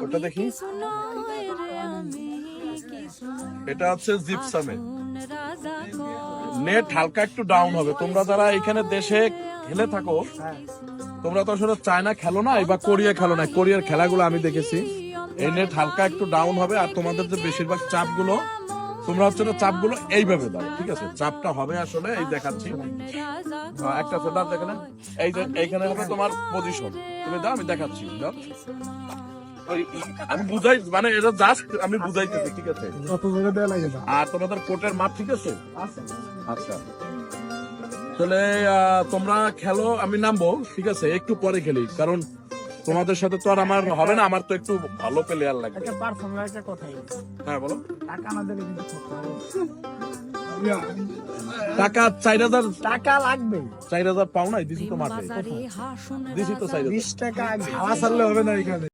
ওটা দেখি, এটা হচ্ছে জিপসামে। নেট হালকা একটু ডাউন হবে। তোমরা যারা এখানে দেশে খেলে থাকো, তোমরা তো আসলে চায়না খেলো না বা কোরিয়া খেলো না। কোরিয়ার খেলাগুলো আমি দেখেছি, এই নেট হালকা একটু ডাউন হবে। আর তোমাদের যে বেশিরভাগ চাপগুলো, তোমরা হচ্ছে চাপগুলো এইভাবে দাও, ঠিক আছে? চাপটা হবে আসলে এই দেখাচ্ছি, একটা সেটার দেখে না, এই যে এইখানে হবে তোমার পজিশন। তুমি দাও, আমি দেখাচ্ছি, দাও। আমি বুঝাই, মানে এটা জাস্ট আমি বুঝাইতেছি, ঠিক আছে? আর তোমাদের কোটের মাপ ঠিক আছে? আচ্ছা, তাহলে তোমরা খেলো, আমি নামবো, ঠিক আছে? একটু পরে খেলি, কারণ তোমাদের সাথে তো আর আমার হবে না। আমার তো একটু ভালো প্লেয়ার লাগবে। হ্যাঁ বলো। টাকা 4,000 টাকা লাগবে, 4,000 পাও নাই? দিছি তো মাঠে, দিছি তো 4,000 20 টাকা হাওয়া ছাড়লে হবে না এখানে।